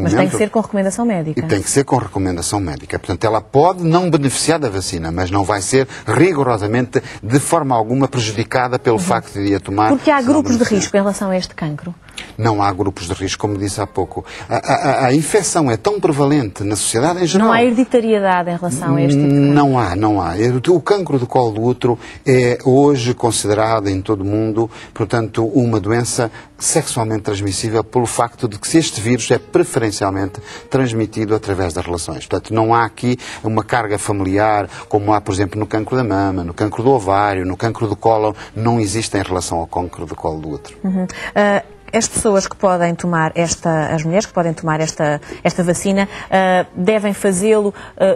Mas tem que ser com recomendação médica. E tem que ser com recomendação médica. Portanto, ela pode não beneficiar da vacina, mas não vai ser rigorosamente, de forma alguma, prejudicada pelo facto de a tomar. Porque há grupos de risco em relação a este cancro? Não há grupos de risco, como disse há pouco. A infecção é tão prevalente na sociedade em geral. Não há hereditariedade em relação a este tipo de cancro? Não há. O cancro do colo do útero é hoje considerado em todo o mundo, portanto, uma doença sexualmente transmissível pelo facto de que este vírus é preferencialmente transmitido através das relações. Portanto, não há aqui uma carga familiar, como há, por exemplo, no cancro da mama, no cancro do ovário, no cancro do cólon, não existe em relação ao cancro do colo do útero. As pessoas que podem tomar as mulheres que podem tomar esta vacina, devem fazê-lo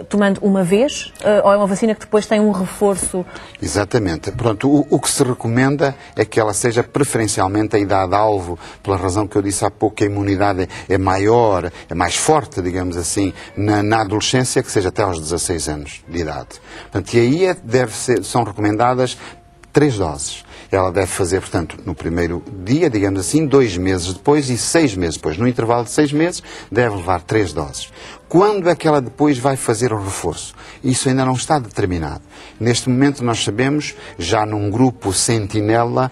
tomando uma vez? Ou é uma vacina que depois tem um reforço? Exatamente. Pronto, o que se recomenda é que ela seja preferencialmente a idade-alvo, pela razão que eu disse há pouco, que a imunidade é maior, é mais forte, digamos assim, na adolescência, que seja até aos 16 anos de idade. Portanto, e aí são recomendadas 3 doses. Ela deve fazer, portanto, no primeiro dia, digamos assim, 2 meses depois e 6 meses depois. No intervalo de 6 meses, deve levar 3 doses. Quando é que ela depois vai fazer o reforço? Isso ainda não está determinado. Neste momento nós sabemos, já num grupo sentinela,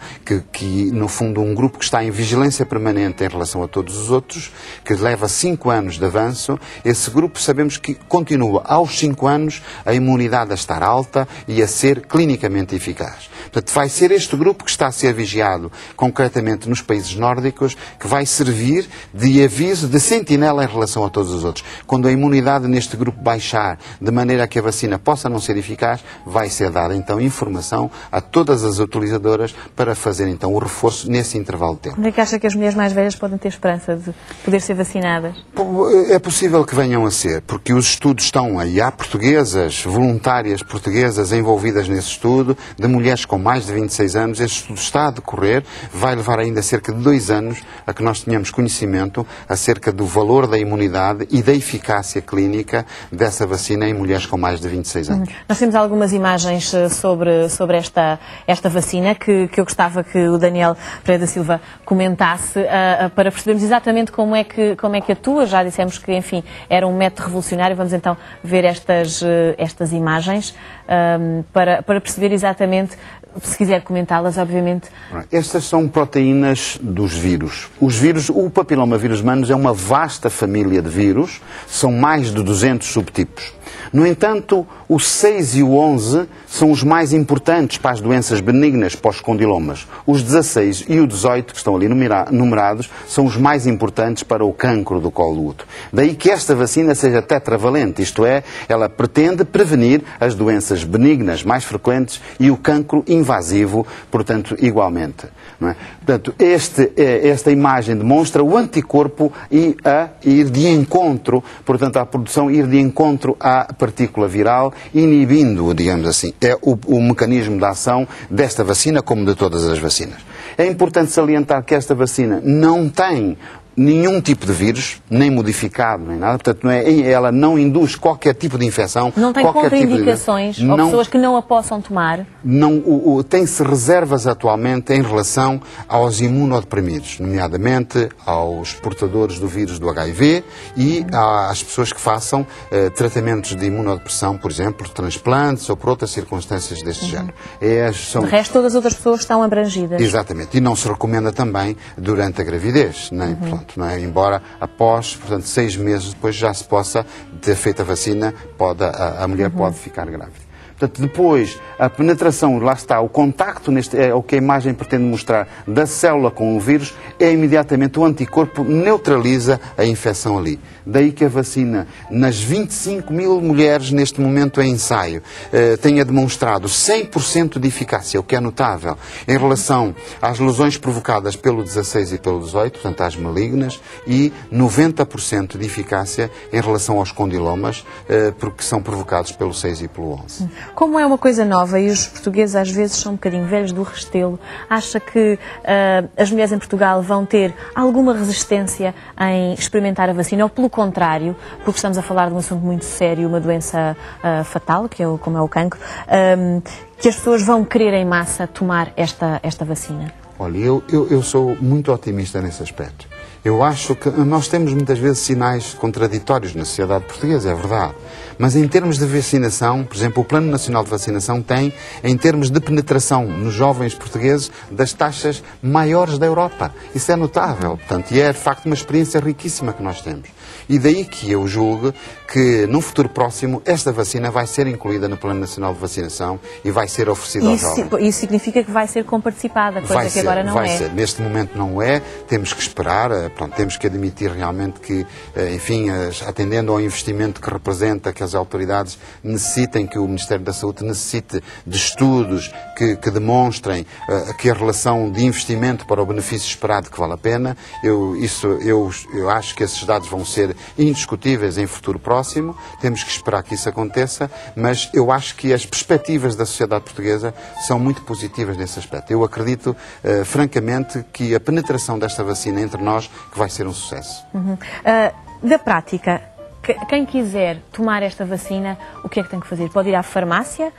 que no fundo um grupo que está em vigilância permanente em relação a todos os outros, que leva 5 anos de avanço, esse grupo sabemos que continua aos 5 anos a imunidade a estar alta e a ser clinicamente eficaz. Portanto, vai ser este grupo que está a ser vigiado, concretamente nos países nórdicos, que vai servir de aviso, de sentinela em relação a todos os outros. Quando a imunidade neste grupo baixar, de maneira a que a vacina possa não ser eficaz, vai ser dada então informação a todas as utilizadoras para fazer então o reforço nesse intervalo de tempo. Como é que acha que as mulheres mais velhas podem ter esperança de poder ser vacinadas? É possível que venham a ser, porque os estudos estão aí. Há portuguesas, voluntárias portuguesas envolvidas nesse estudo, de mulheres com mais de 26 anos. Este estudo está a decorrer, vai levar ainda cerca de 2 anos a que nós tenhamos conhecimento acerca do valor da imunidade e da eficácia clínica dessa vacina em mulheres com mais de 26 anos. Nós temos algumas imagens sobre esta vacina que eu gostava que o Daniel Pereira da Silva comentasse para percebermos exatamente como é que atua. Já dissemos que, enfim, era um método revolucionário. Vamos então ver estas imagens para perceber exatamente, se quiser comentá-las, obviamente. Estas são proteínas dos vírus. Os vírus, o papilomavírus humanos é uma vasta família de vírus, são mais de 200 subtipos. No entanto, o 6 e o 11 são os mais importantes para as doenças benignas, para os condilomas. Os 16 e o 18, que estão ali numerados, são os mais importantes para o cancro do colo do útero. Daí que esta vacina seja tetravalente, isto é, ela pretende prevenir as doenças benignas mais frequentes e o cancro invasivo, portanto, igualmente. Não é? Portanto, esta imagem demonstra o anticorpo a ir de encontro, portanto, à produção, ir de encontro à partícula viral, inibindo-o, digamos assim. É o mecanismo de ação desta vacina, como de todas as vacinas. É importante salientar que esta vacina não tem nenhum tipo de vírus, nem modificado, nem nada. Portanto, ela não induz qualquer tipo de infecção. Não tem contraindicações ou pessoas que não a possam tomar? Tem-se reservas atualmente em relação aos imunodeprimidos, nomeadamente aos portadores do vírus do HIV e às pessoas que façam tratamentos de imunodepressão, por exemplo, transplantes ou por outras circunstâncias deste género. De resto, todas as outras pessoas estão abrangidas. Exatamente. E não se recomenda também durante a gravidez, nem, portanto, não é? Embora após, portanto, 6 meses depois já se possa ter feito a vacina, a mulher pode ficar grávida. Portanto, depois, a penetração, lá está, o contacto, é o que a imagem pretende mostrar, da célula com o vírus, é imediatamente o anticorpo neutraliza a infecção ali. Daí que a vacina, nas 25 mil mulheres neste momento em ensaio, tenha demonstrado 100% de eficácia, o que é notável, em relação às lesões provocadas pelo 16 e pelo 18, portanto, às malignas, e 90% de eficácia em relação aos condilomas, porque são provocados pelo 6 e pelo 11. Como é uma coisa nova e os portugueses às vezes são um bocadinho velhos do restelo, acha que as mulheres em Portugal vão ter alguma resistência em experimentar a vacina, ou pelo contrário, porque estamos a falar de um assunto muito sério, uma doença fatal, como é o cancro, que as pessoas vão querer em massa tomar esta vacina? Olha, eu sou muito otimista nesse aspecto. Eu acho que nós temos muitas vezes sinais contraditórios na sociedade portuguesa, é verdade. Mas em termos de vacinação, por exemplo, o Plano Nacional de Vacinação tem, em termos de penetração nos jovens portugueses, das taxas maiores da Europa. Isso é notável, portanto, e é de facto uma experiência riquíssima que nós temos. E daí que eu julgo que, num futuro próximo, esta vacina vai ser incluída no Plano Nacional de Vacinação e vai ser oferecida aos jovens. Isso significa que vai ser comparticipada, coisa que agora não é. Vai ser. Neste momento não é, temos que esperar, pronto, temos que admitir realmente que, enfim, atendendo ao investimento que representa, que as autoridades necessitem, que o Ministério da Saúde necessite de estudos que demonstrem que a relação de investimento para o benefício esperado que vale a pena. Eu acho que esses dados vão ser indiscutíveis em futuro próximo, temos que esperar que isso aconteça, mas eu acho que as perspectivas da sociedade portuguesa são muito positivas nesse aspecto. Eu acredito, francamente, que a penetração desta vacina entre nós que vai ser um sucesso. Da prática, quem quiser tomar esta vacina, o que é que tem que fazer? Pode ir à farmácia,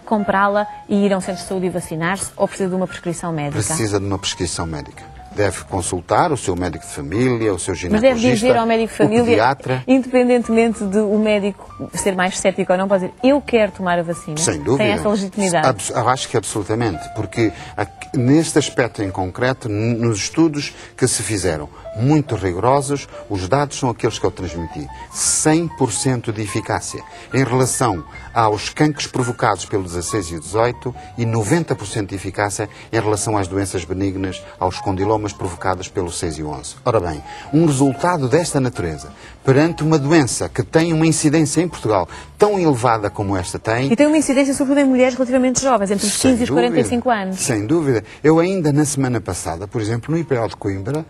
comprá-la e ir a um centro de saúde e vacinar-se, ou precisa de uma prescrição médica? Precisa de uma prescrição médica. Deve consultar o seu médico de família, o seu ginecologista, mas deve dizer ao médico de família, o pediatra. Independentemente de o médico ser mais cético ou não, pode dizer, eu quero tomar a vacina. Sem dúvida. Tem essa legitimidade. Eu acho que absolutamente, porque neste aspecto em concreto, nos estudos que se fizeram, muito rigorosos, os dados são aqueles que eu transmiti. 100% de eficácia em relação aos cancros provocados pelo 16 e o 18 e 90% de eficácia em relação às doenças benignas, aos condilomas provocados pelo 6 e o 11. Ora bem, um resultado desta natureza, perante uma doença que tem uma incidência em Portugal tão elevada como esta tem... E tem uma incidência sobretudo em mulheres relativamente jovens, entre os 15 e os 45 anos. Sem dúvida. Eu ainda na semana passada, por exemplo, no IPO de Coimbra,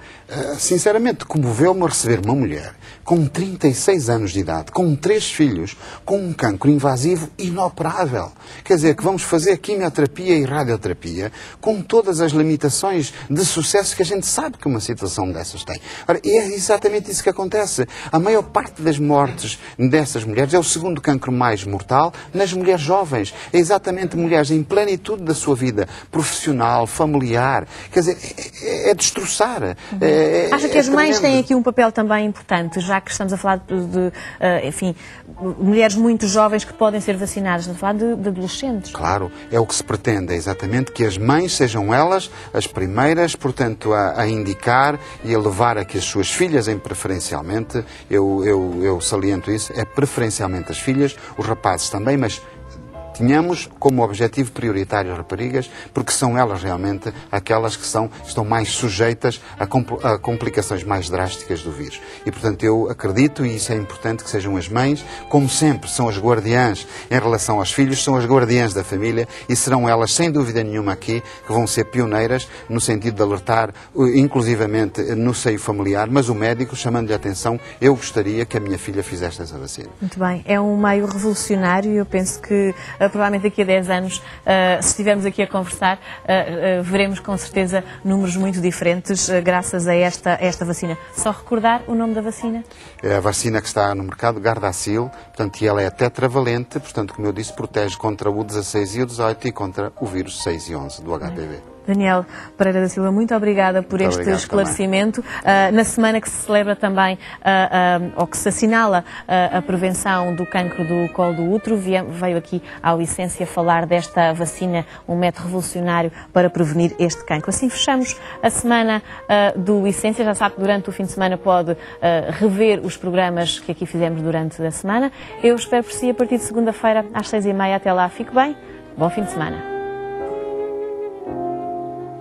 sinceramente comoveu-me receber uma mulher com 36 anos de idade, com 3 filhos, com um cancro invasivo inoperável. Quer dizer, que vamos fazer quimioterapia e radioterapia com todas as limitações de sucesso que a gente sabe que uma situação dessas tem. Ora, e é exatamente isso que acontece. A maior parte das mortes dessas mulheres é o segundo cancro mais mortal nas mulheres jovens. É exatamente mulheres em plenitude da sua vida profissional, familiar. Quer dizer, é destroçar. Acha que as mães têm aqui um papel também importante, já que estamos a falar enfim, mulheres muito jovens que podem ser vacinadas, estamos a falar de adolescentes. Claro, é o que se pretende, é exatamente que as mães sejam elas as primeiras, portanto, a indicar e a levar a que as suas filhas, preferencialmente, eu saliento isso, é preferencialmente as filhas, os rapazes também, mas tínhamos como objetivo prioritário as raparigas, porque são elas realmente aquelas que estão mais sujeitas a complicações mais drásticas do vírus. E, portanto, eu acredito, e isso é importante, que sejam as mães, como sempre, são as guardiãs em relação aos filhos, são as guardiãs da família, e serão elas, sem dúvida nenhuma aqui, que vão ser pioneiras no sentido de alertar, inclusivamente no seio familiar, mas o médico, chamando-lhe a atenção, eu gostaria que a minha filha fizesse essa vacina. Muito bem. É um meio revolucionário e eu penso que provavelmente daqui a 10 anos, se estivermos aqui a conversar, veremos com certeza números muito diferentes graças a esta vacina. Só recordar o nome da vacina? É a vacina que está no mercado, Gardasil, portanto, e ela é tetravalente, portanto, como eu disse, protege contra o 16 e o 18 e contra o vírus 6 e 11 do HPV. Daniel Pereira da Silva, muito obrigada por este esclarecimento. Na semana que se celebra também, ou que se assinala a prevenção do cancro do colo do útero, veio aqui ao Essência falar desta vacina, um método revolucionário para prevenir este cancro. Assim fechamos a semana do Essência. Já sabe que durante o fim de semana pode rever os programas que aqui fizemos durante a semana. Eu espero por si a partir de segunda-feira às 6h30. Até lá, fique bem. Bom fim de semana.